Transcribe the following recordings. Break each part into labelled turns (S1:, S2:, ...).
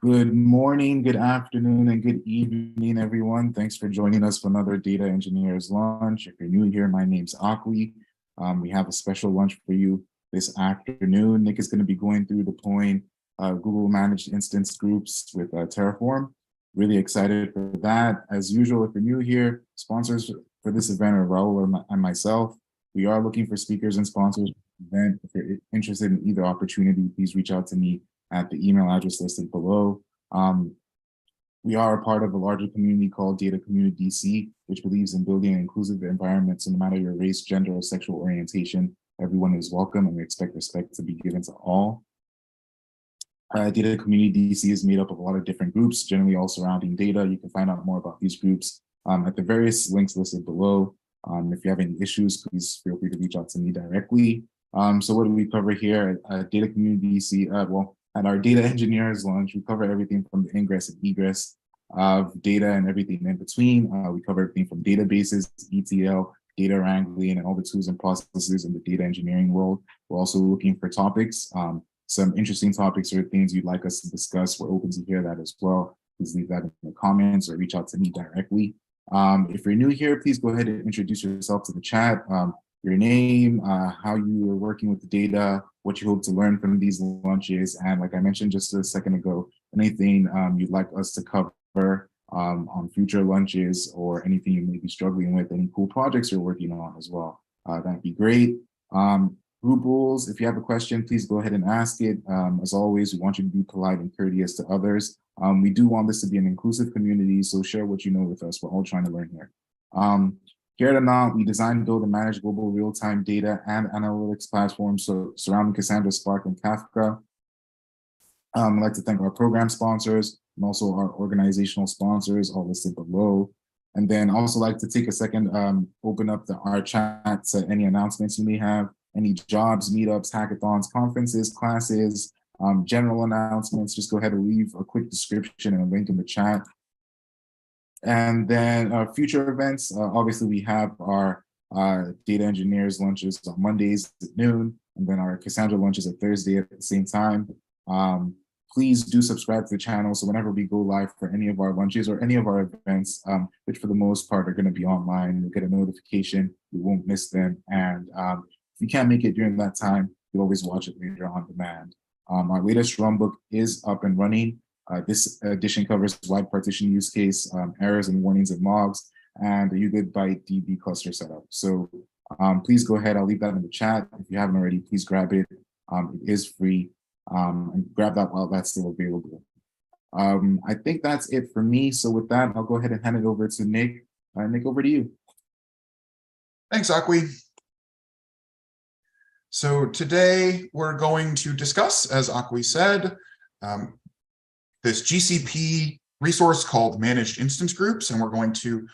S1: Good morning, good afternoon, and good evening, everyone. Thanks for joining us for another Data Engineers Lunch. If you're new here, my name's Akwi. We have a special lunch for you this afternoon. Nick is going to be going through deploying Google Managed Instance Groups with Terraform. Really excited for that. As usual, if you're new here, sponsors for this event are Raul and myself. We are looking for speakers and sponsors for the event. If you're interested in either opportunity, please reach out to me at the email address listed below. We are a part of a larger community called Data Community DC, which believes in building an inclusive environment. So no matter your race, gender, or sexual orientation, everyone is welcome, and we expect respect to be given to all. Data Community DC is made up of a lot of different groups, generally all surrounding data. You can find out more about these groups at the various links listed below. If you have any issues, please feel free to reach out to me directly. So what do we cover here at Data Community DC? At our Data Engineers Lunch, we cover everything from the ingress and egress of data and everything in between. We cover everything from databases, ETL, data wrangling, and all the tools and processes in the data engineering world. We're also looking for topics, some interesting topics or things you'd like us to discuss. We're open to hear that as well. Please leave that in the comments or reach out to me directly. If you're new here, please go ahead and introduce yourself to the chat. Your name, how you are working with the data, what you hope to learn from these lunches, and like I mentioned just a second ago, anything you'd like us to cover on future lunches, or anything you may be struggling with, any cool projects you're working on as well. That'd be great. Group rules, if you have a question, please go ahead and ask it. As always, we want you to be polite and courteous to others. We do want this to be an inclusive community, so share what you know with us. We're all trying to learn here. Here at Anant, we design, build, and manage global real-time data and analytics platforms surrounding Cassandra, Spark, and Kafka. I'd like to thank our program sponsors and also our organizational sponsors, all listed below. And then also like to take a second, open up our chat to any announcements you may have, any jobs, meetups, hackathons, conferences, classes, general announcements. Just go ahead and leave a quick description and a link in the chat. And then future events, obviously we have our Data Engineers lunches on Mondays at noon, and then our Cassandra lunches at Thursday at the same time. Please do subscribe to the channel, so whenever we go live for any of our lunches or any of our events, which for the most part are going to be online, you'll get a notification, you won't miss them. And if you can't make it during that time, you'll always watch it later on demand. Our latest runbook is up and running. This edition covers wide partition use case, errors and warnings and logs, and a Byte DB cluster setup. So please go ahead. I'll leave that in the chat. If you haven't already, please grab it. It is free, and grab that while that's still available. I think that's it for me. So with that, I'll go ahead and hand it over to Nick. Nick, over to you.
S2: Thanks, Akwi. So today we're going to discuss, as Akwi said, this GCP resource called Managed Instance Groups, and we're going to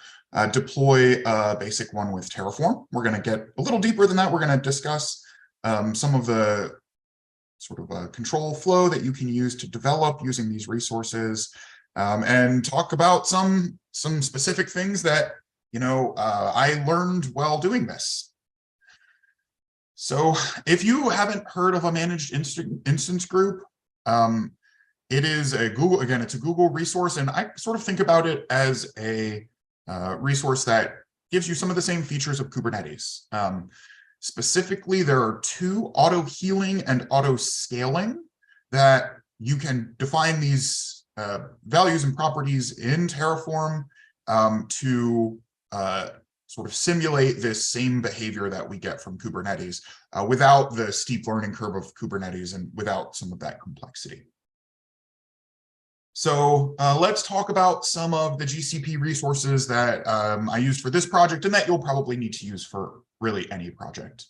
S2: deploy a basic one with Terraform. We're going to get a little deeper than that. We're going to discuss some of the sort of control flow that you can use to develop using these resources, and talk about some specific things that I learned while doing this. So if you haven't heard of a Managed Instance Group, it is a Google, again, it's a Google resource, and I sort of think about it as a resource that gives you some of the same features of Kubernetes. Specifically, there are two, auto healing and auto scaling, that you can define these values and properties in Terraform to sort of simulate this same behavior that we get from Kubernetes without the steep learning curve of Kubernetes and without some of that complexity. So let's talk about some of the GCP resources that I used for this project and that you'll probably need to use for really any project.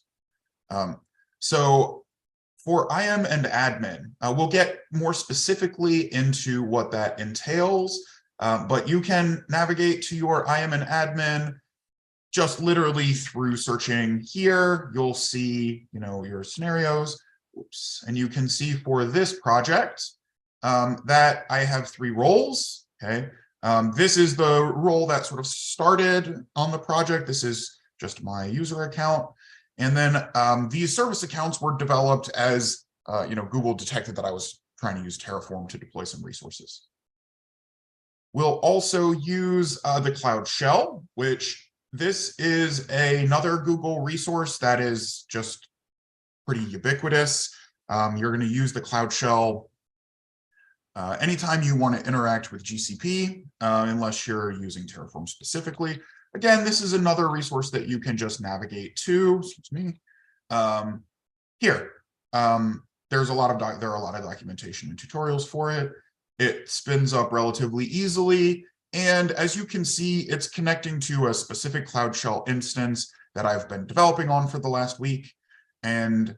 S2: So for IAM and admin, we'll get more specifically into what that entails, but you can navigate to your IAM and admin just literally through searching here. You'll see, your scenarios. Oops. And you can see for this project, that I have 3 roles, okay? This is the role that sort of started on the project. This is just my user account. And then these service accounts were developed as, Google detected that I was trying to use Terraform to deploy some resources. We'll also use the Cloud Shell, which this is another Google resource that is just pretty ubiquitous. You're going to use the Cloud Shell anytime you want to interact with GCP, unless you're using Terraform specifically. Again, this is another resource that you can just navigate to. Excuse me. Here, there are a lot of documentation and tutorials for it. It spins up relatively easily, and as you can see, it's connecting to a specific Cloud Shell instance that I've been developing on for the last week. And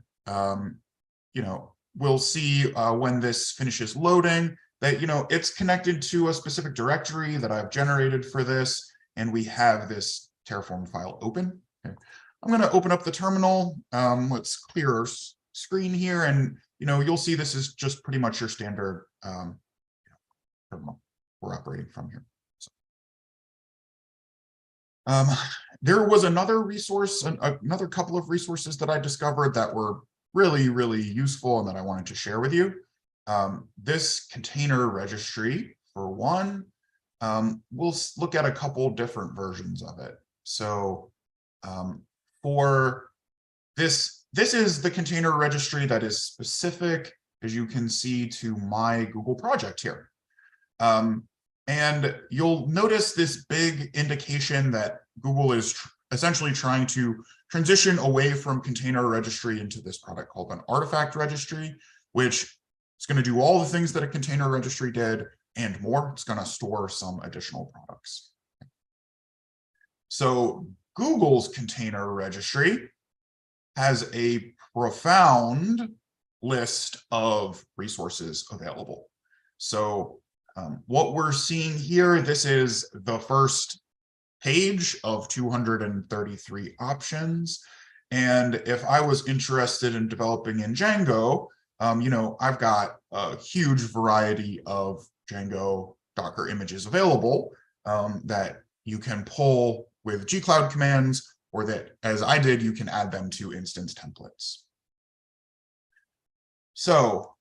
S2: we'll see when this finishes loading that it's connected to a specific directory that I've generated for this, and we have this Terraform file open. Okay. I'm going to open up the terminal. Let's clear our screen here, and you'll see this is just pretty much your standard terminal we're operating from here. So, there was another resource, another couple of resources that I discovered that were really, really useful and that I wanted to share with you. This container registry, for one, we'll look at a couple different versions of it. So for this is the container registry that is specific, as you can see, to my Google project here. And you'll notice this big indication that Google is essentially trying to transition away from container registry into this product called an artifact registry, which is going to do all the things that a container registry did and more. It's going to store some additional products. So Google's container registry has a profound list of resources available. So what we're seeing here, this is the first page of 233 options. And if I was interested in developing in Django, I've got a huge variety of Django Docker images available that you can pull with gcloud commands, or that, as I did, you can add them to instance templates. So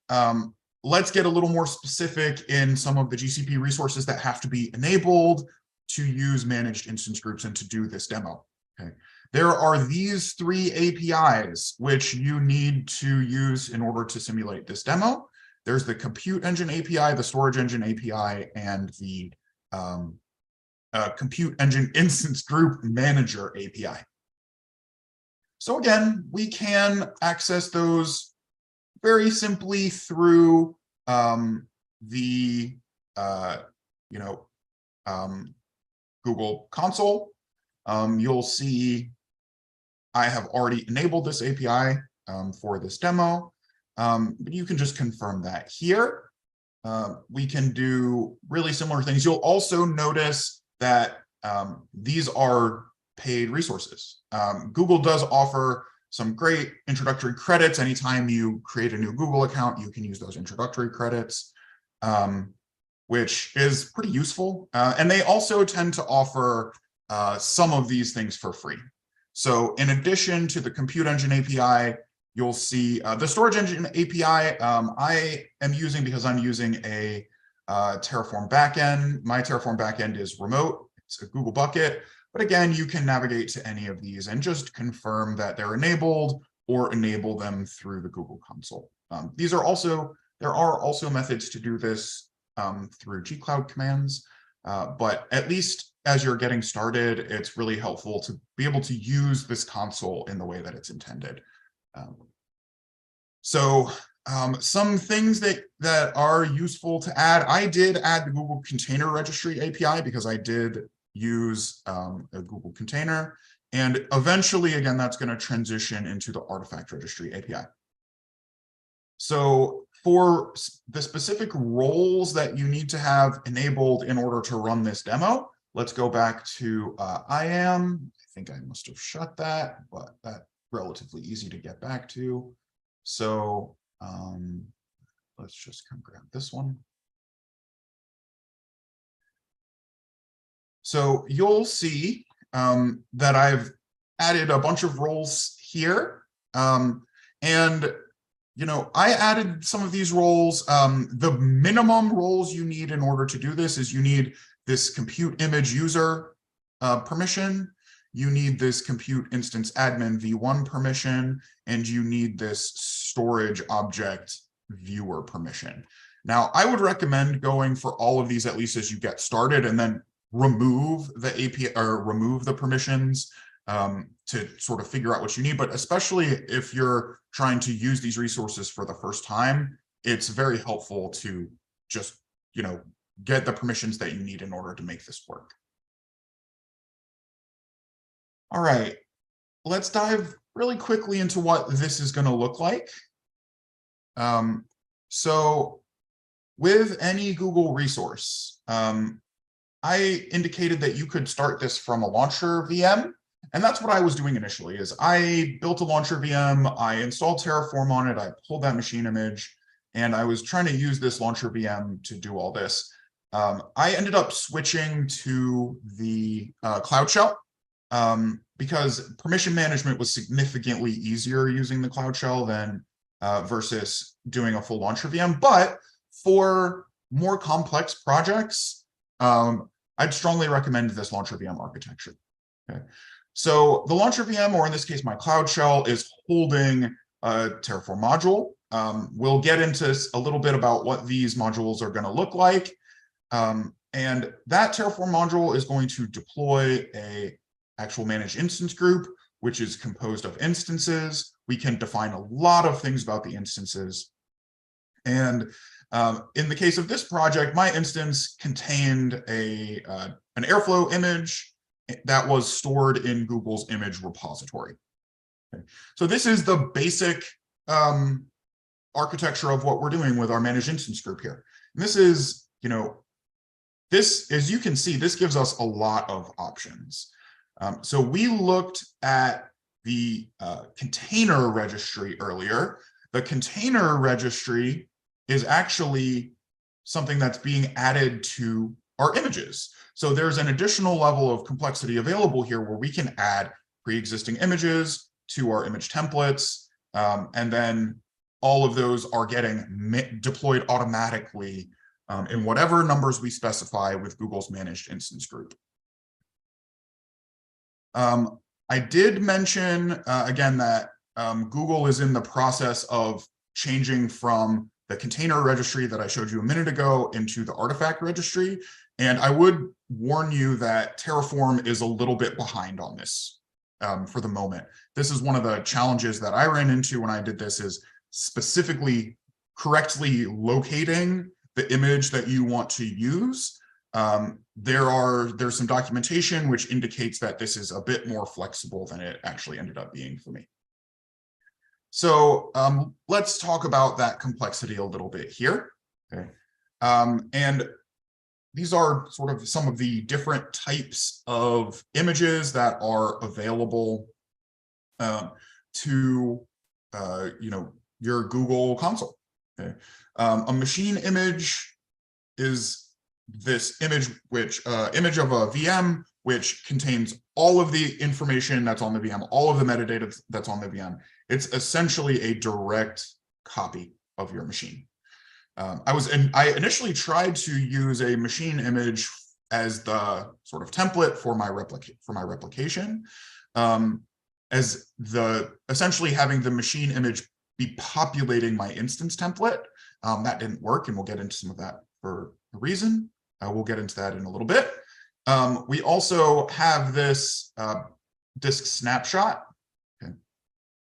S2: let's get a little more specific in some of the GCP resources that have to be enabled to use managed instance groups and to do this demo. Okay. There are these three APIs which you need to use in order to simulate this demo. There's the Compute Engine API, the Storage Engine API, and the Compute Engine Instance Group Manager API. So again, we can access those very simply through the Google console. You'll see I have already enabled this API for this demo, but you can just confirm that here. We can do really similar things. You'll also notice that these are paid resources. Google does offer some great introductory credits. Anytime you create a new Google account, you can use those introductory credits, which is pretty useful. And they also tend to offer some of these things for free. So in addition to the Compute Engine API, you'll see the Storage Engine API I am using because I'm using a Terraform backend. My Terraform backend is remote. It's a Google bucket. But again, you can navigate to any of these and just confirm that they're enabled or enable them through the Google console. There are also methods to do this through gcloud commands, but at least as you're getting started, it's really helpful to be able to use this console in the way that it's intended. Some things that are useful to add. I did add the Google Container Registry API because I did use a Google container, and eventually, again, that's going to transition into the Artifact Registry API. So for the specific roles that you need to have enabled in order to run this demo, let's go back to IAM. I think I must have shut that, but that's relatively easy to get back to. So let's just come grab this one. So you'll see that I've added a bunch of roles here. And I added some of these roles. The minimum roles you need in order to do this is you need this compute image user permission, you need this compute instance admin v1 permission, and you need this storage object viewer permission. Now, I would recommend going for all of these at least as you get started, and then remove the API or remove the permissions to sort of figure out what you need. But especially if you're trying to use these resources for the first time, it's very helpful to just, get the permissions that you need in order to make this work. All right, let's dive really quickly into what this is going to look like. So with any Google resource, I indicated that you could start this from a launcher VM. And that's what I was doing initially, is I built a launcher VM, I installed Terraform on it, I pulled that machine image, and I was trying to use this launcher VM to do all this. I ended up switching to the Cloud Shell because permission management was significantly easier using the Cloud Shell than versus doing a full launcher VM. But for more complex projects, I'd strongly recommend this launcher VM architecture. Okay. So the launcher VM, or in this case, my Cloud Shell, is holding a Terraform module. We'll get into a little bit about what these modules are going to look like. And that Terraform module is going to deploy a actual managed instance group, which is composed of instances. We can define a lot of things about the instances. And in the case of this project, my instance contained an Airflow image that was stored in Google's image repository. Okay. So this is the basic architecture of what we're doing with our managed instance group here. And this is, this, as you can see, this gives us a lot of options. So we looked at the container registry earlier. The container registry is actually something that's being added to our images. So there's an additional level of complexity available here where we can add pre-existing images to our image templates, and then all of those are getting deployed automatically in whatever numbers we specify with Google's managed instance group. I did mention, again, that Google is in the process of changing from the container registry that I showed you a minute ago into the artifact registry. And I would warn you that Terraform is a little bit behind on this for the moment. This is one of the challenges that I ran into when I did this, is specifically correctly locating the image that you want to use. There's some documentation which indicates that this is a bit more flexible than it actually ended up being for me. So let's talk about that complexity a little bit here. Okay. And these are sort of some of the different types of images that are available to your Google console. Okay. A machine image is this image image of a VM which contains all of the information that's on the VM, all of the metadata that's on the VM. It's essentially a direct copy of your machine. I initially tried to use a machine image as the sort of template for my replication, as essentially having the machine image be populating my instance template. That didn't work, and we'll get into some of that for a reason. We'll get into that in a little bit. We also have this disk snapshot. Okay.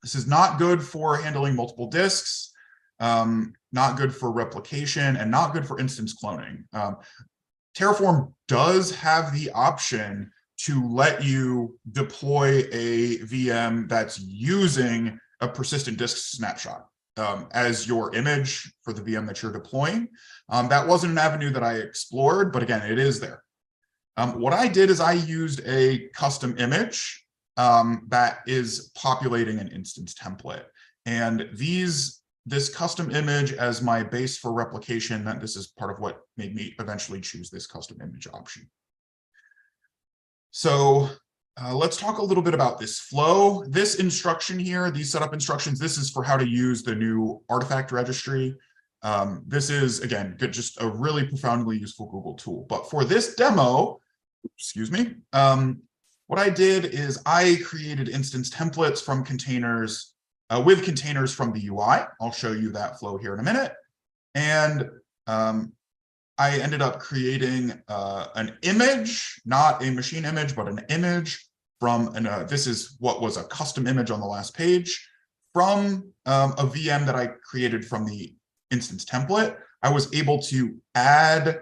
S2: This is not good for handling multiple disks, not good for replication, and not good for instance cloning. Terraform does have the option to let you deploy a VM that's using a persistent disk snapshot as your image for the VM that you're deploying. That wasn't an avenue that I explored, but again, it is there. What I did is I used a custom image that is populating an instance template. And this custom image as my base for replication, this is part of what made me eventually choose this custom image option. So let's talk a little bit about this flow. This instruction here, these setup instructions, this is for how to use the new artifact registry. This is, again, just a really profoundly useful Google tool. But for this demo, excuse me, what I did is I created instance templates from containers, with containers from the UI. I'll show you that flow here in a minute. And I ended up creating an image, not a machine image, but an image from, this is what was a custom image on the last page, from a VM that I created from the instance template. I was able to add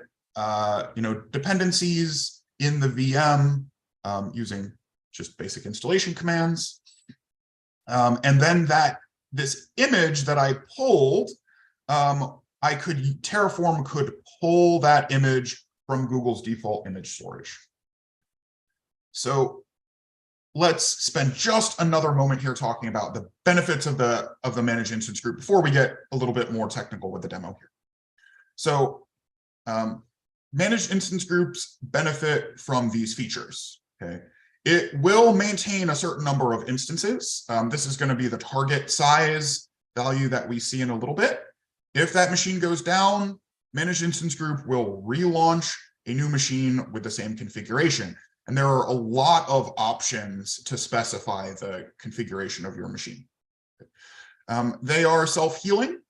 S2: dependencies in the VM using just basic installation commands. And then this image that I pulled, Terraform could pull that image from Google's default image storage. So let's spend just another moment here talking about the benefits of the managed instance group before we get a little bit more technical with the demo here. So managed instance groups benefit from these features. Okay, it will maintain a certain number of instances. This is going to be the target size value that we see in a little bit. If that machine goes down, managed instance group will relaunch a new machine with the same configuration. And there are a lot of options to specify the configuration of your machine. They are self-healing.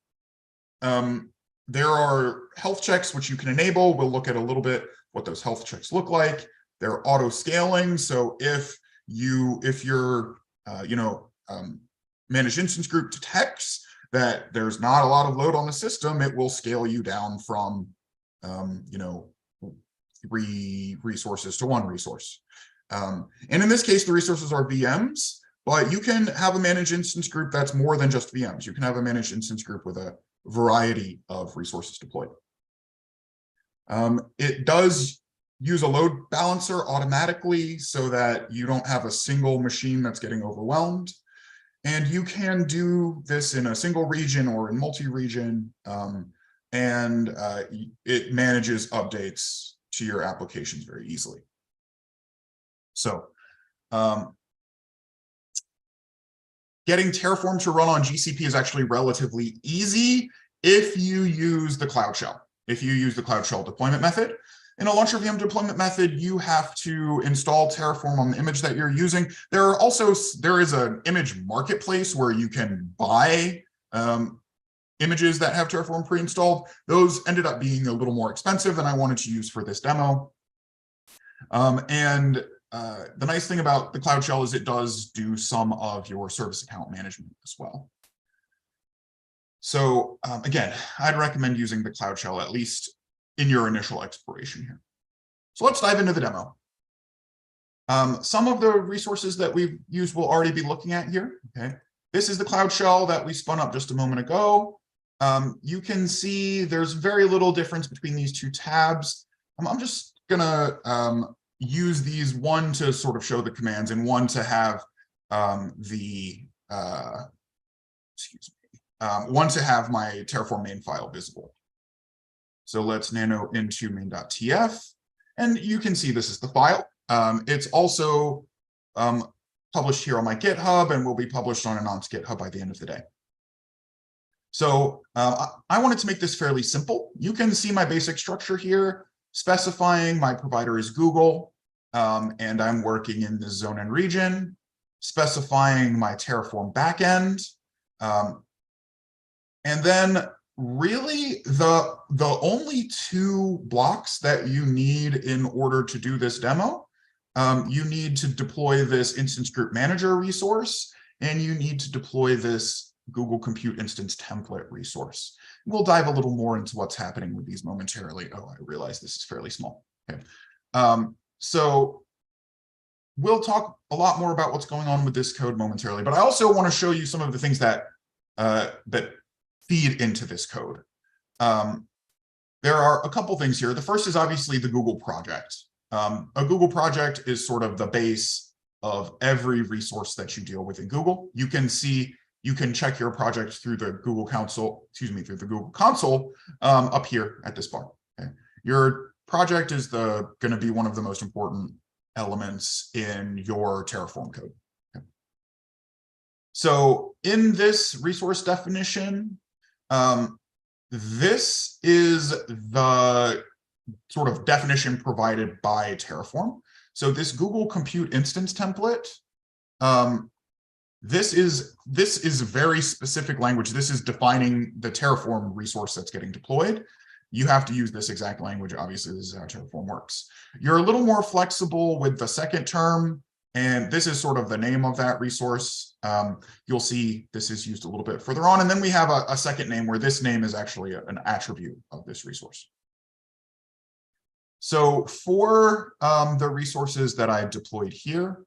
S2: There are health checks which you can enable. We'll look at a little bit what those health checks look like. They're auto-scaling. So if your managed instance group detects that there's not a lot of load on the system, it will scale you down from 3 resources to 1 resource. And in this case, the resources are VMs, but you can have a managed instance group that's more than just VMs. You can have a managed instance group with a variety of resources deployed. It does use a load balancer automatically so that you don't have a single machine that's getting overwhelmed. And you can do this in a single region or in multi-region, and it manages updates to your applications very easily. So getting Terraform to run on GCP is actually relatively easy if you use the Cloud Shell. If you use the Cloud Shell deployment method. In a launcher VM deployment method, you have to install Terraform on the image that you're using. There is an image marketplace where you can buy images that have Terraform pre-installed. Those ended up being a little more expensive than I wanted to use for this demo. The nice thing about the Cloud Shell is it does do some of your service account management as well. So again, I'd recommend using the Cloud Shell at least in your initial exploration here. So let's dive into the demo. Some of the resources that we've used we'll already be looking at here. Okay, this is the Cloud Shell that we spun up just a moment ago. You can see there's very little difference between these 2 tabs. I'm just gonna use these, one to sort of show the commands and one to have one to have my Terraform main file visible. So let's nano into main.tf, and you can see this is the file. It's also published here on my GitHub and will be published on Anant's GitHub by the end of the day. So I wanted to make this fairly simple. You can see my basic structure here, specifying my provider is Google, and I'm working in this zone and region, specifying my Terraform backend, and then really the only 2 blocks that you need in order to do this demo, you need to deploy this instance group manager resource, and you need to deploy this Google Compute Instance Template resource. We'll dive a little more into what's happening with these momentarily. Oh, I realize this is fairly small. Okay. So we'll talk a lot more about what's going on with this code momentarily, but I also want to show you some of the things that feed into this code. There are a couple things here. The first is obviously the Google project. A Google project is sort of the base of every resource that you deal with in Google. You can check your project through the Google Console, through the Google Console up here at this bar. Okay. Your project is going to be one of the most important elements in your Terraform code. Okay. So in this resource definition, this is the sort of definition provided by Terraform. So this Google Compute Instance template, this is very specific language. This is defining the Terraform resource that's getting deployed. You have to use this exact language. Obviously, this is how Terraform works. You're a little more flexible with the second term, and this is sort of the name of that resource. You'll see this is used a little bit further on. And then we have a second name where this name is actually an attribute of this resource. So for the resources that I've deployed here,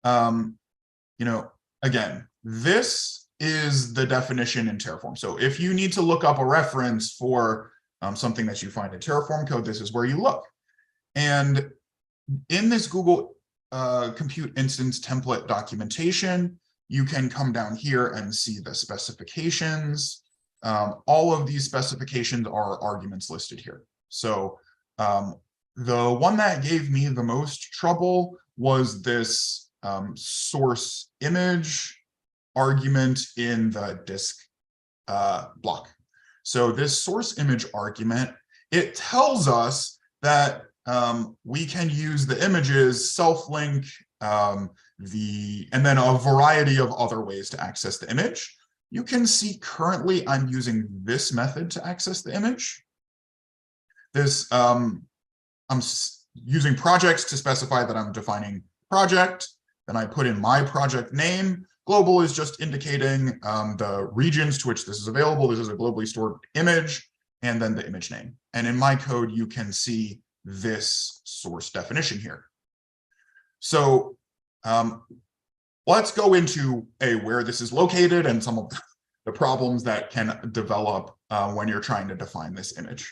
S2: again, this is the definition in Terraform. So if you need to look up a reference for something that you find in Terraform code, this is where you look. And in this Google Compute Instance template documentation, you can come down here and see the specifications. All of these specifications are arguments listed here. So the one that gave me the most trouble was this source image argument in the disk block. So this source image argument, it tells us that we can use the images, self-link, and then a variety of other ways to access the image. You can see currently I'm using this method to access the image. This, I'm using projects to specify that I'm defining project. Then I put in my project name. Global is just indicating the regions to which this is available. This is a globally stored image, and then the image name. And in my code, you can see this source definition here. So let's go into where this is located and some of the problems that can develop when you're trying to define this image.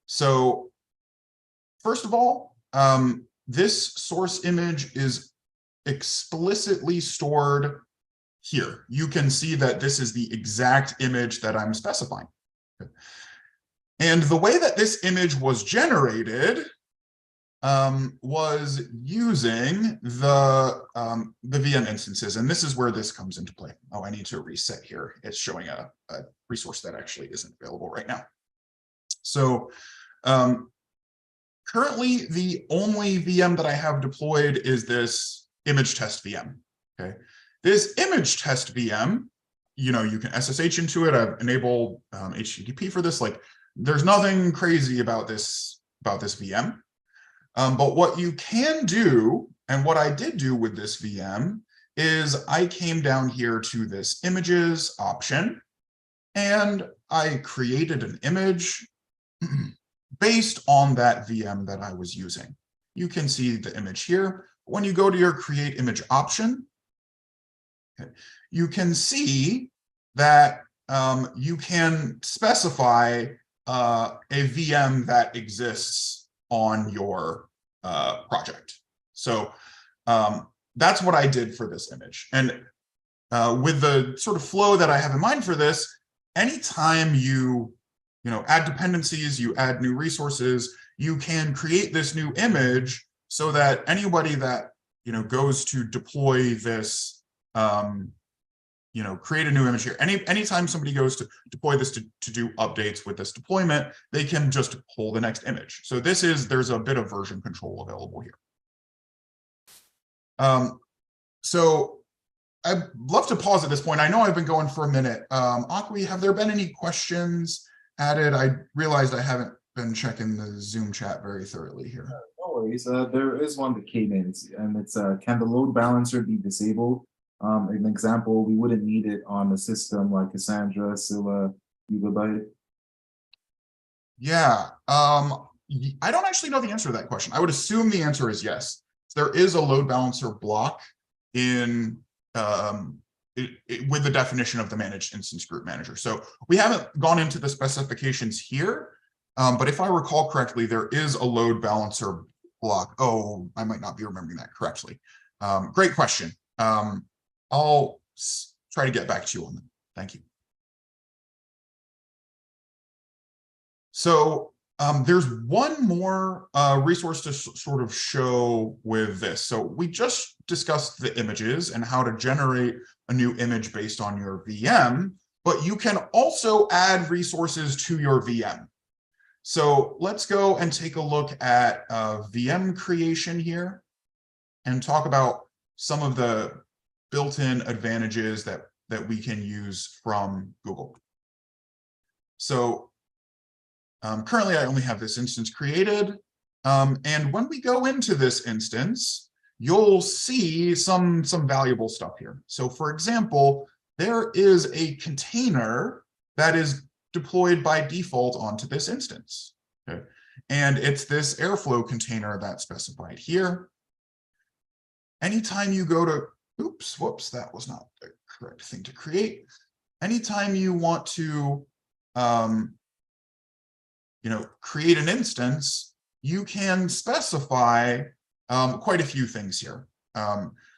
S2: So first of all, this source image is explicitly stored here. You can see that this is the exact image that I'm specifying. And the way that this image was generated was using the VM instances. And this is where this comes into play. Oh, I need to reset here. It's showing a resource that actually isn't available right now. So currently, the only VM that I have deployed is this image test VM. Okay, this image test VM, you can SSH into it. I've enabled HTTP for this. Like, there's nothing crazy about this VM. But what you can do, and what I did do with this VM, is I came down here to this images option, and I created an image based on that VM that I was using. You can see the image here. When you go to your create image option, okay, you can see that you can specify a VM that exists on your project. So that's what I did for this image. And with the sort of flow that I have in mind for this, anytime you add dependencies, you add new resources, you can create this new image so that anybody that goes to deploy this, create a new image here. Anytime somebody goes to deploy this to do updates with this deployment, they can just pull the next image. So there's a bit of version control available here. So I'd love to pause at this point. I know I've been going for a minute. Akwi, have there been any questions added? I realized I haven't been checking the Zoom chat very thoroughly here.
S1: No worries. There is one that came in, and it's can the load balancer be disabled? An example, we wouldn't need it on a system like Cassandra, Scylla, Gigabyte.
S2: Yeah, I don't actually know the answer to that question. I would assume the answer is yes. There is a load balancer block in with the definition of the managed instance group manager. So we haven't gone into the specifications here, but if I recall correctly, there is a load balancer block. Oh, I might not be remembering that correctly. Great question. I'll try to get back to you on that. Thank you. So There's one more resource to sort of show with this. So we just discussed the images and how to generate a new image based on your VM, but you can also add resources to your VM. So let's go and take a look at VM creation here and talk about some of the built-in advantages that we can use from Google. So currently I only have this instance created. And when we go into this instance, you'll see some valuable stuff here. So for example, there is a container that is deployed by default onto this instance. Okay. And it's this Airflow container that's specified here. Anytime you go to, oops, whoops, that was not the correct thing to create. Anytime you want to create an instance, you can specify quite a few things here.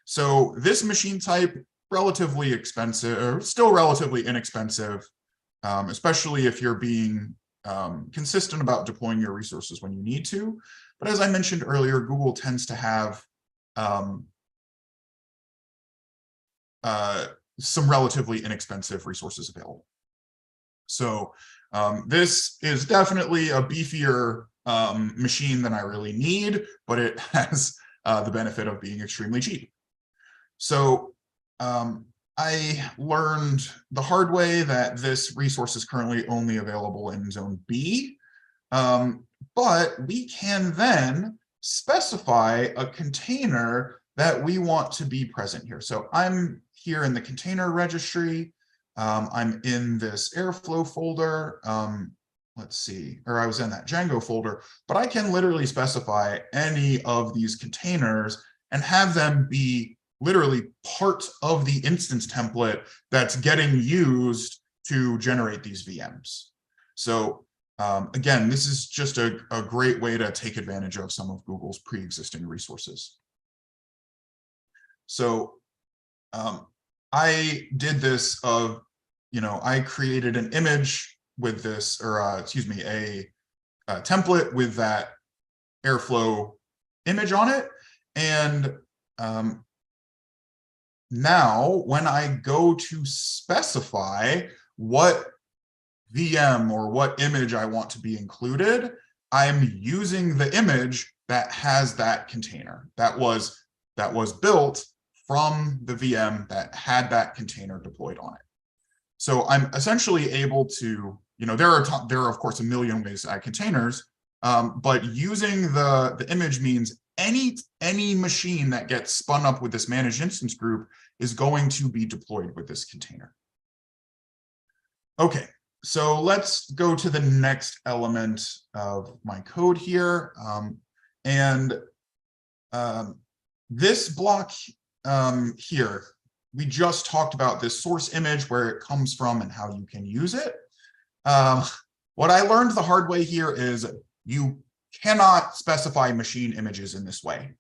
S2: So this machine type, relatively expensive, or still relatively inexpensive, especially if you're being consistent about deploying your resources when you need to. But as I mentioned earlier, Google tends to have some relatively inexpensive resources available. So this is definitely a beefier machine than I really need, but it has the benefit of being extremely cheap. So I learned the hard way that this resource is currently only available in Zone B, but we can then specify a container that we want to be present here. So I'm here in the container registry. I'm in this Airflow folder. Let's see, or I was in that Django folder, but I can literally specify any of these containers and have them be literally part of the instance template that's getting used to generate these VMs. So again, this is just a great way to take advantage of some of Google's pre-existing resources. So I did this of, I created an image with this, or excuse me, a template with that Airflow image on it. And now when I go to specify what VM or what image I want to be included, I'm using the image that has that container that was built from the VM that had that container deployed on it. So I'm essentially able to, there are of course a million ways to add containers, but using the image means any machine that gets spun up with this managed instance group is going to be deployed with this container. Okay, so let's go to the next element of my code here. This block here, we just talked about this source image, where it comes from and how you can use it. What I learned the hard way here is you cannot specify machine images in this way.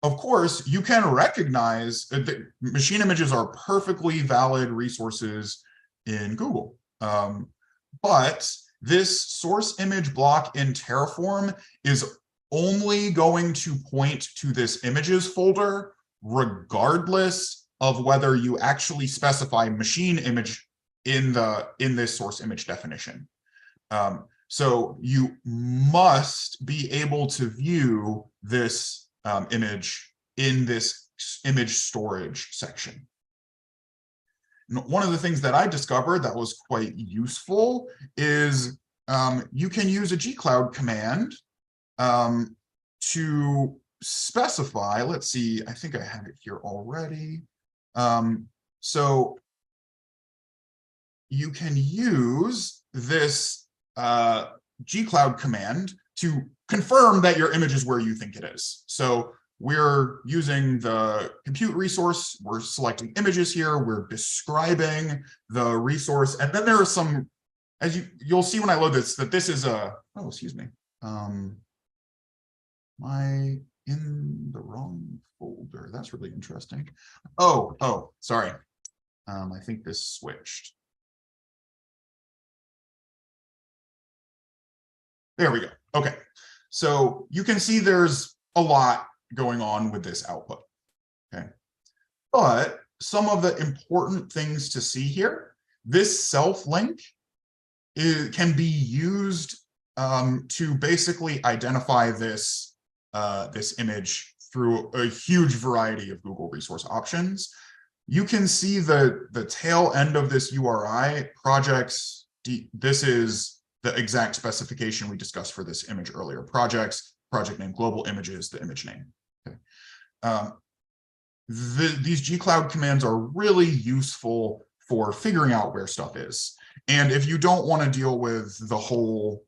S2: Of course, you can recognize that machine images are perfectly valid resources in Google. But this source image block in Terraform is only going to point to this images folder, regardless of whether you actually specify machine image in this source image definition. So you must be able to view this image in this image storage section. One of the things that I discovered that was quite useful is you can use a gcloud command to specify, let's see, I think I have it here already. So you can use this gcloud command to confirm that your image is where you think it is. So we're using the compute resource, we're selecting images here, we're describing the resource, and then there are some, as you'll see when I load this, that this is a, oh, excuse me. Am I in the wrong folder? That's really interesting. Oh, sorry. I think this switched. There we go. Okay. So you can see there's a lot going on with this output. Okay. But some of the important things to see here, this self-link can be used to basically identify this, this image through a huge variety of Google resource options. You can see the tail end of this URI, projects. This is the exact specification we discussed for this image earlier. Projects, project name, global images, the image name. Okay. These gcloud commands are really useful for figuring out where stuff is. And if you don't want to deal with the whole,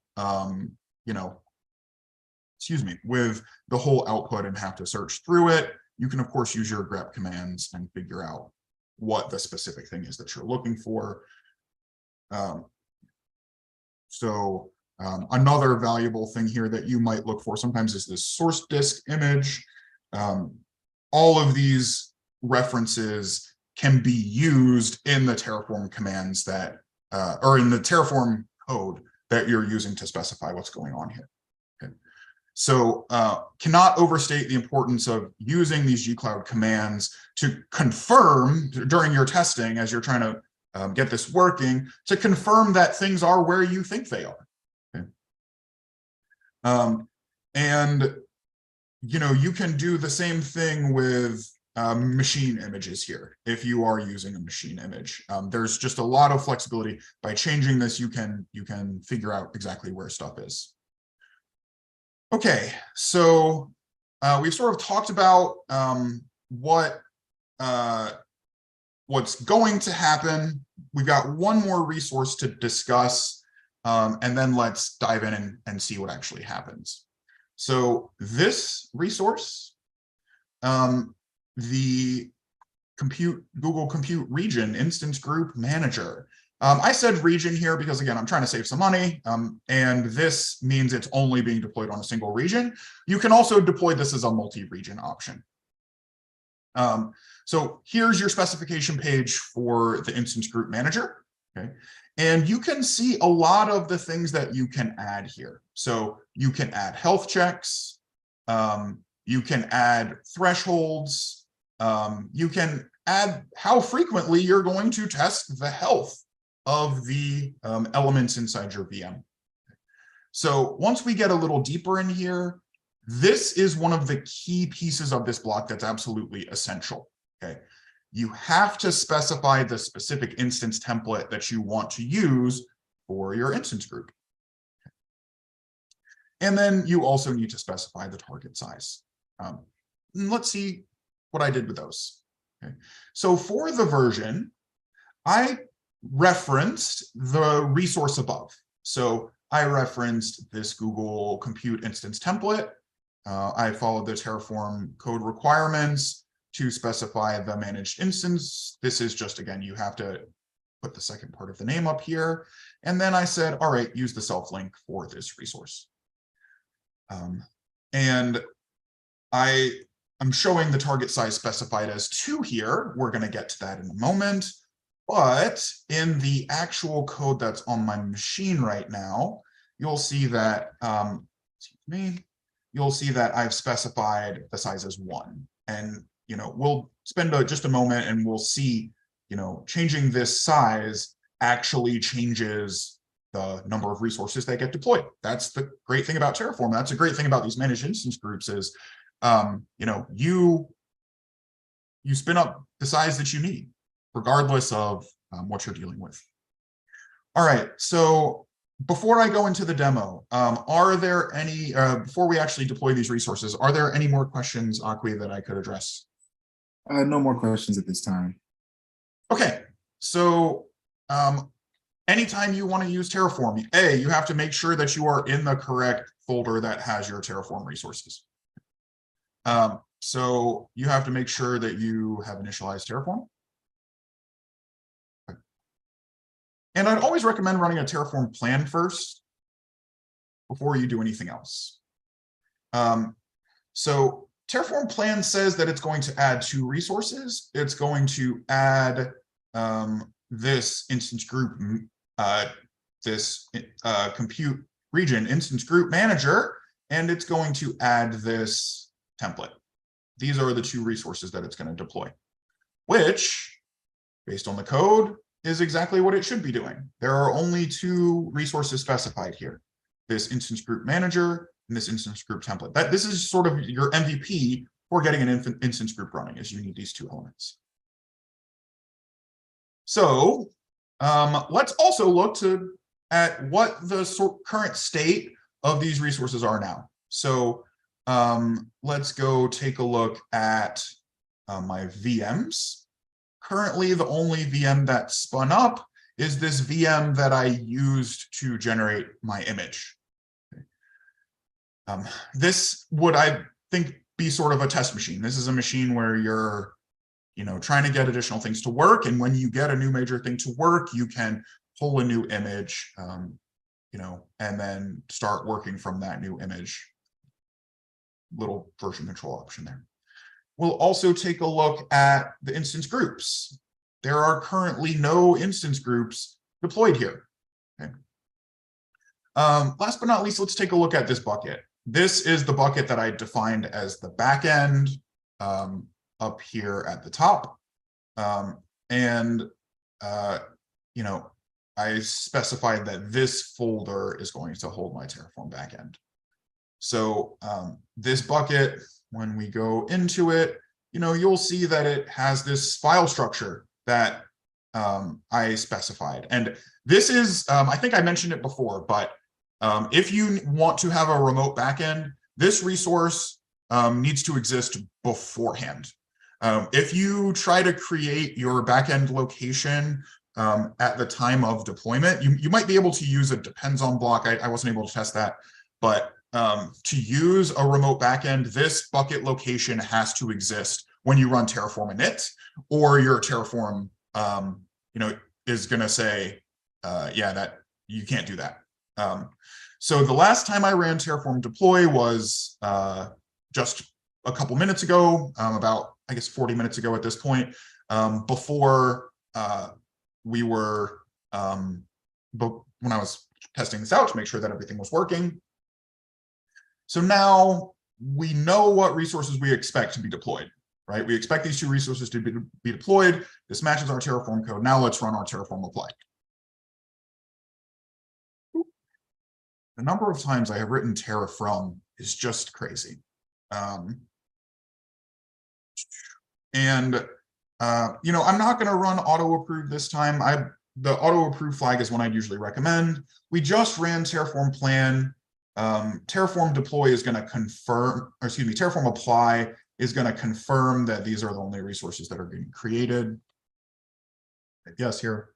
S2: with the whole output and have to search through it, you can of course use your grep commands and figure out what the specific thing is that you're looking for. Another valuable thing here that you might look for sometimes is this source disk image. All of these references can be used in the Terraform commands that, or in the Terraform code that you're using to specify what's going on here. Okay. So cannot overstate the importance of using these gcloud commands to confirm during your testing as you're trying to get this working, to confirm that things are where you think they are. Okay. And you can do the same thing with machine images here. If you are using a machine image, there's just a lot of flexibility. By changing this, you can figure out exactly where stuff is. Okay, so we've sort of talked about what's going to happen. We've got one more resource to discuss, and then let's dive in and see what actually happens. So this resource, the Google Compute Region Instance Group Manager. I said region here because, again, I'm trying to save some money, and this means it's only being deployed on a single region. You can also deploy this as a multi-region option. So here's your specification page for the Instance Group Manager. Okay. And you can see a lot of the things that you can add here. So you can add health checks, you can add thresholds, you can add how frequently you're going to test the health of the elements inside your VM. So once we get a little deeper in here, this is one of the key pieces of this block that's absolutely essential. Okay. You have to specify the specific instance template that you want to use for your instance group. And then you also need to specify the target size. Let's see what I did with those. Okay. So for the version, I referenced the resource above. So I referenced this Google Compute Instance template. I followed the Terraform code requirements to specify the managed instance. This is just, again, you have to put the second part of the name up here. And then I said, all right, use the self-link for this resource. And I'm showing the target size specified as 2 here. We're going to get to that in a moment. But in the actual code that's on my machine right now, you'll see that, you'll see that I've specified the size as 1. And we'll spend just a moment and we'll see, changing this size actually changes the number of resources that get deployed. That's the great thing about Terraform. That's a great thing about these managed instance groups is, you spin up the size that you need, regardless of what you're dealing with. All right, so before I go into the demo, are there any, before we actually deploy these resources, are there any more questions, Akwi, that I could address?
S1: No more questions at this time.
S2: Okay, so anytime you want to use Terraform, you have to make sure that you are in the correct folder that has your Terraform resources. So you have to make sure that you have initialized Terraform. And I'd always recommend running a Terraform plan first before you do anything else. So Terraform plan says that it's going to add 2 resources. It's going to add this instance group, this compute region instance group manager, and it's going to add this template. These are the two resources that it's going to deploy, which, based on the code, is exactly what it should be doing. There are only two resources specified here, this instance group manager and this instance group template. This is sort of your MVP for getting an instance group running, is you need these two elements. So let's also look at what the current state of these resources are now. So let's go take a look at my VMs. Currently, the only VM that spun up is this VM that I used to generate my image. This would, I think, be sort of a test machine. This is a machine where you're trying to get additional things to work. And when you get a new major thing to work, you can pull a new image, and then start working from that new image. Little version control option there. We'll also take a look at the instance groups. There are currently no instance groups deployed here. Okay. Last but not least, let's take a look at this bucket. This is the bucket that I defined as the backend up here at the top. I specified that this folder is going to hold my Terraform backend. So this bucket, when we go into it, you'll see that it has this file structure that I specified. And this is, I think I mentioned it before, but if you want to have a remote backend, this resource needs to exist beforehand. If you try to create your backend location at the time of deployment, you might be able to use a depends on block. I wasn't able to test that, but to use a remote backend, this bucket location has to exist when you run Terraform init, or your Terraform, is going to say, yeah, that you can't do that. So the last time I ran Terraform deploy was just a couple minutes ago, about, I guess, 40 minutes ago at this point, before we were, when I was testing this out to make sure that everything was working. So now we know what resources we expect to be deployed, right? We expect these two resources to be deployed. This matches our Terraform code. Now let's run our Terraform apply. The number of times I have written Terraform is just crazy. I'm not going to run auto approve this time. The auto approve flag is one I'd usually recommend. We just ran Terraform plan. Terraform deploy is going to confirm, or excuse me, Terraform apply is going to confirm that these are the only resources that are being created. Yes, here.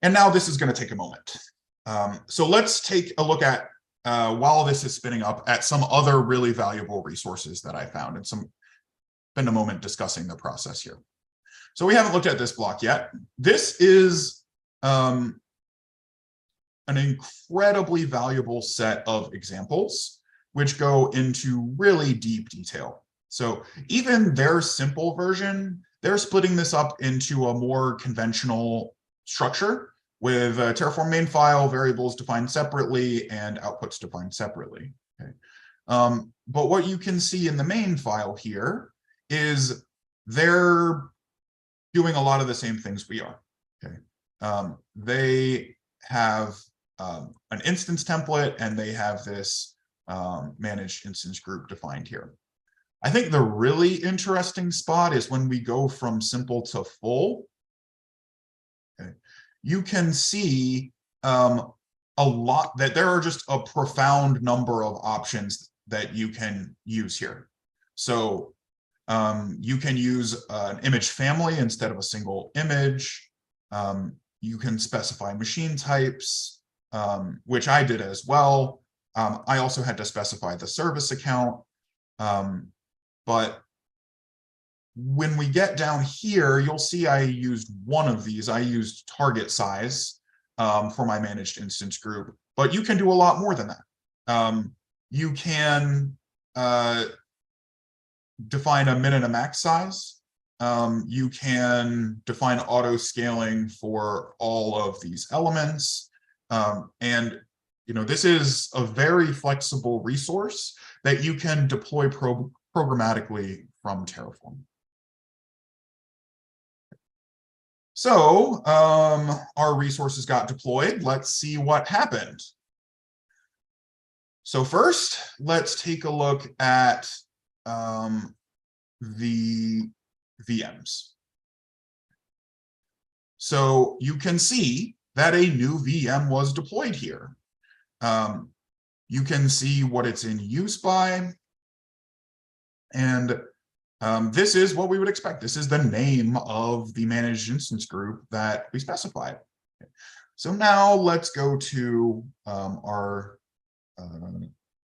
S2: And now this is going to take a moment. So let's take a look at, while this is spinning up, at some other really valuable resources that I found, and spend a moment discussing the process here. So we haven't looked at this block yet. This is an incredibly valuable set of examples, which go into really deep detail. So even their simple version, they're splitting this up into a more conventional structure with a Terraform main file, variables defined separately, and outputs defined separately. Okay. But what you can see in the main file here is they're doing a lot of the same things we are. Okay. They have an instance template, and they have this managed instance group defined here. I think the really interesting spot is when we go from simple to full. Okay. You can see a lot, that there are just a profound number of options that you can use here. So you can use an image family instead of a single image. You can specify machine types, which I did as well. I also had to specify the service account. But when we get down here, you'll see I used one of these. I used target size for my managed instance group, but you can do a lot more than that. You can define a min and a max size. You can define auto scaling for all of these elements. And this is a very flexible resource that you can deploy programmatically from Terraform. So our resources got deployed. Let's see what happened. So first, let's take a look at the VMs. So you can see that a new VM was deployed here. You can see what it's in use by. And this is what we would expect. This is the name of the managed instance group that we specified. So now let's go to our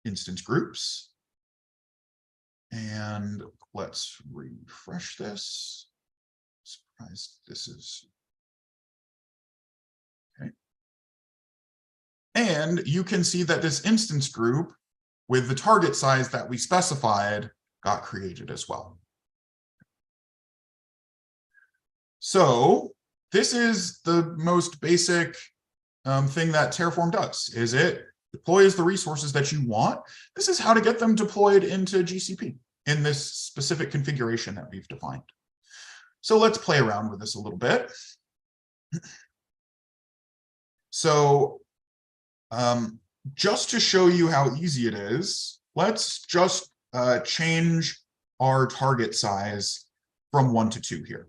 S2: instance groups. And let's refresh this. Surprised this is okay. And you can see that this instance group with the target size that we specified got created as well. So this is the most basic thing that Terraform does, is it deploys the resources that you want. This is how to get them deployed into GCP in this specific configuration that we've defined. So let's play around with this a little bit. So just to show you how easy it is, let's just change our target size from 1 to 2 here.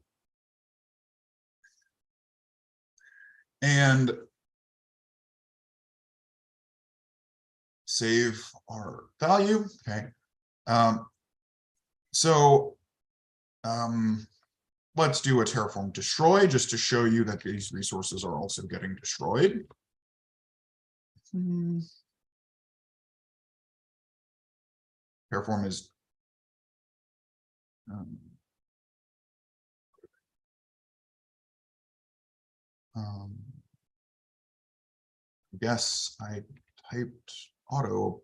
S2: And save our value. Okay. Let's do a Terraform destroy just to show you that these resources are also getting destroyed. Terraform is I guess I typed auto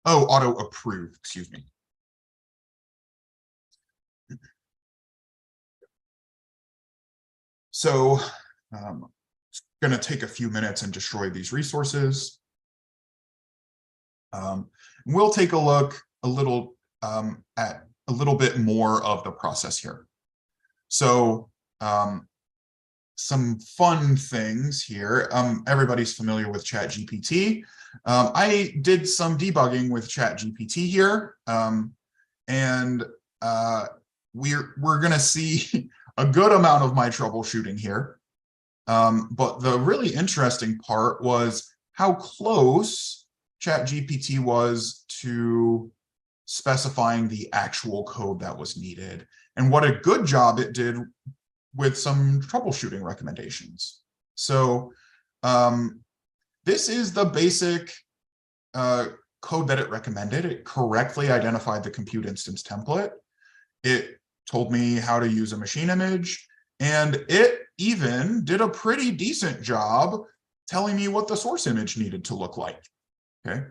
S2: approve, excuse me. So it's going to take a few minutes and destroy these resources. We'll take a look at a little bit more of the process here. So some fun things here. Everybody's familiar with ChatGPT. I did some debugging with ChatGPT here, and we're going to see a good amount of my troubleshooting here. But the really interesting part was how close ChatGPT was to specifying the actual code that was needed, and what a good job it did with some troubleshooting recommendations. So this is the basic code that it recommended. It correctly identified the compute instance template. It told me how to use a machine image, and it even did a pretty decent job telling me what the source image needed to look like. Okay.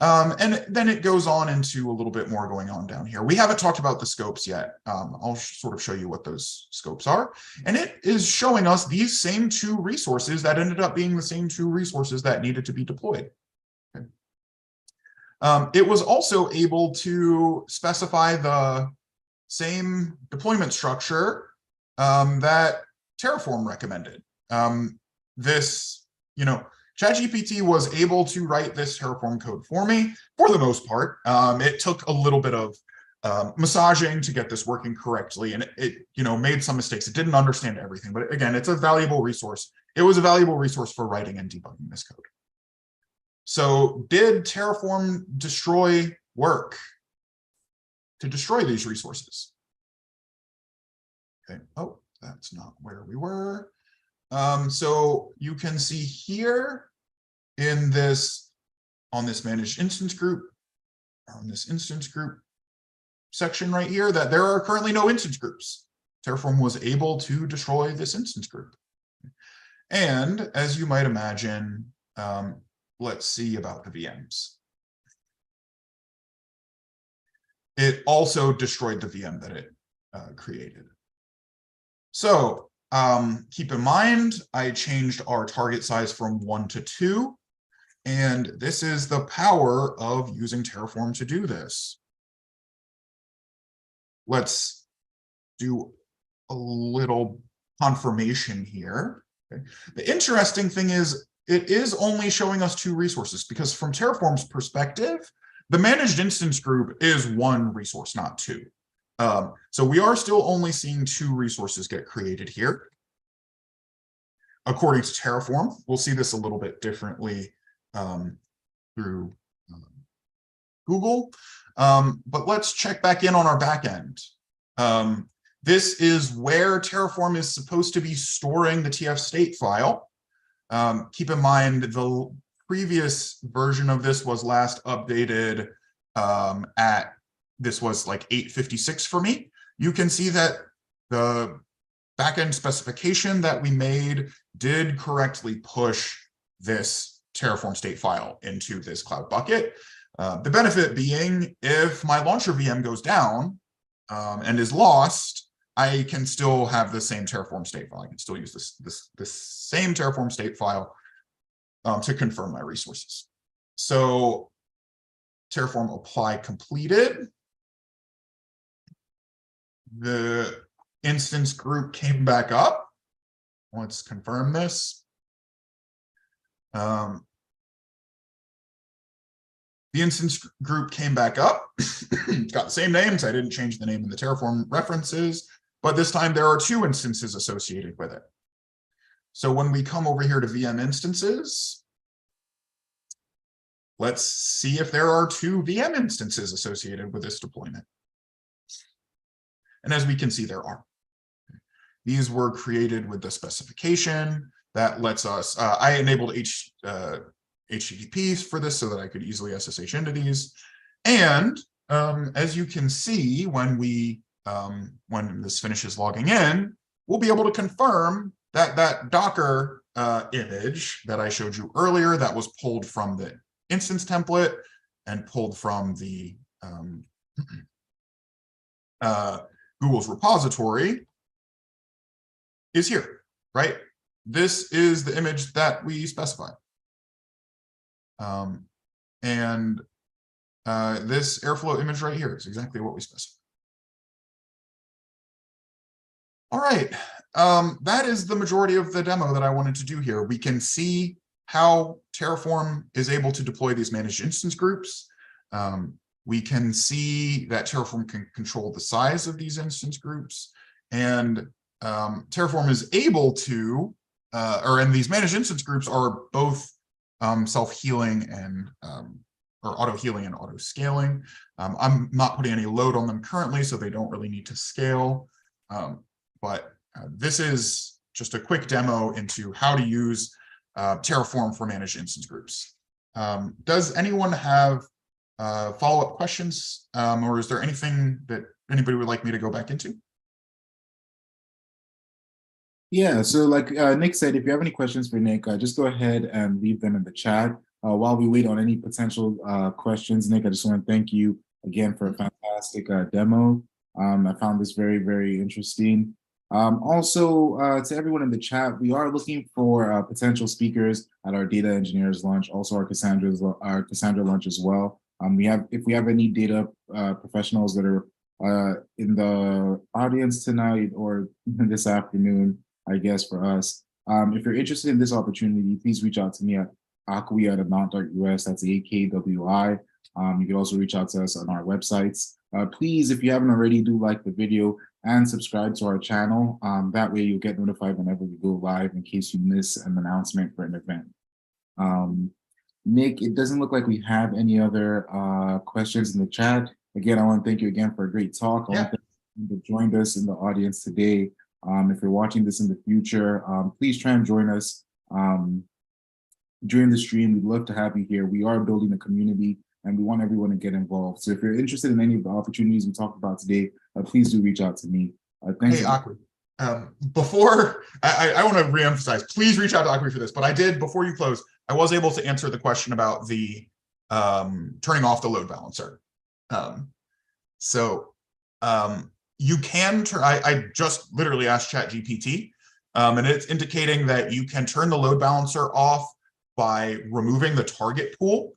S2: And then it goes on into a little bit more going on down here. We haven't talked about the scopes yet. I'll sort of show you what those scopes are. And it is showing us these same 2 resources that ended up being the same 2 resources that needed to be deployed. Okay. It was also able to specify the same deployment structure that Terraform recommended. ChatGPT was able to write this Terraform code for me, for the most part. It took a little bit of massaging to get this working correctly, and it made some mistakes. It didn't understand everything, but again, it's a valuable resource. It was a valuable resource for writing and debugging this code. So did Terraform destroy work to destroy these resources? Okay. Oh, that's not where we were. So you can see here in this, on this managed instance group, on this instance group section right here, that there are currently no instance groups. Terraform was able to destroy this instance group. And as you might imagine, let's see about the VMs. It also destroyed the VM that it created. So keep in mind, I changed our target size from 1 to 2. And this is the power of using Terraform to do this. Let's do a little confirmation here. Okay. The interesting thing is it is only showing us 2 resources, because from Terraform's perspective, the managed instance group is 1 resource, not 2. So we are still only seeing 2 resources get created here. According to Terraform, we'll see this a little bit differently through Google. But let's check back in on our backend. This is where Terraform is supposed to be storing the TF state file. Keep in mind, the previous version of this was last updated this was like 8:56 for me. You can see that the backend specification that we made did correctly push this Terraform state file into this cloud bucket. The benefit being, if my launcher VM goes down and is lost, I can still have the same Terraform state file. I can still use this same Terraform state file to confirm my resources. So Terraform apply completed. The instance group came back up. Let's confirm this. The instance group came back up. It's got the same names. I didn't change the name in the Terraform references, but this time there are 2 instances associated with it. So when we come over here to VM instances, let's see if there are 2 VM instances associated with this deployment. And as we can see, there are. These were created with the specification that lets us, I enabled HTTPs for this so that I could easily SSH into these. And as you can see, when this finishes logging in, we'll be able to confirm that that Docker image that I showed you earlier that was pulled from the instance template and pulled from the Google's repository is here, right? This is the image that we specified. And this Airflow image right here is exactly what we specified. All right, that is the majority of the demo that I wanted to do here. We can see how Terraform is able to deploy these managed instance groups. We can see that Terraform can control the size of these instance groups, and Terraform is able to, and these managed instance groups are both self-healing and or auto-healing and auto-scaling. I'm not putting any load on them currently, so they don't really need to scale. But this is just a quick demo into how to use Terraform for managed instance groups. Does anyone have follow-up questions, or is there anything that anybody would like me to go back into?
S1: Yeah, so like Nick said, if you have any questions for Nick, just go ahead and leave them in the chat. While we wait on any potential questions, Nick, I just want to thank you again for a fantastic demo. I found this very, very interesting. Also, to everyone in the chat, we are looking for potential speakers at our data engineers launch, also our Cassandra launch as well. If we have any data professionals that are in the audience tonight or this afternoon, I guess for us, if you're interested in this opportunity, please reach out to me at akwi@amount.us. That's AKWI. You can also reach out to us on our websites. Please, if you haven't already, do like the video and subscribe to our channel. That way you'll get notified whenever we go live in case you miss an announcement for an event. Nick, it doesn't look like we have any other questions in the chat. Again, I want to thank you again for a great talk. I want to thank you who joined us in the audience today. If you're watching this in the future, please try and join us during the stream. We'd love to have you here. We are building a community and we want everyone to get involved. So if you're interested in any of the opportunities we talked about today, please do reach out to me. Thanks.
S2: Hey, Akwi. Before, I want to reemphasize, please reach out to Akwi for this, but I did, before you close, I was able to answer the question about the turning off the load balancer. You can turn, I just literally asked ChatGPT, And it's indicating that you can turn the load balancer off by removing the target pool.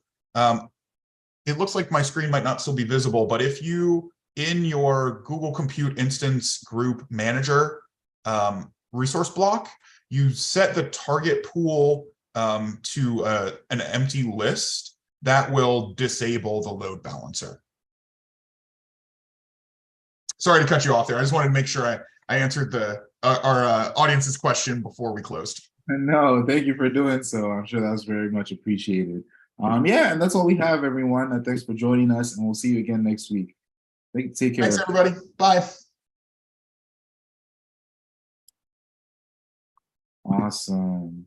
S2: It looks like my screen might not still be visible, but if you, in your Google Compute Instance Group Manager resource block, you set the target pool to an empty list, that will disable the load balancer. Sorry to cut you off there. I just wanted to make sure I answered our audience's question before we closed.
S1: No, thank you for doing so. I'm sure that was very much appreciated. Yeah, and that's all we have, everyone. Thanks for joining us, and we'll see you again next week. Take care.
S2: Thanks, everybody. Bye.
S1: Awesome.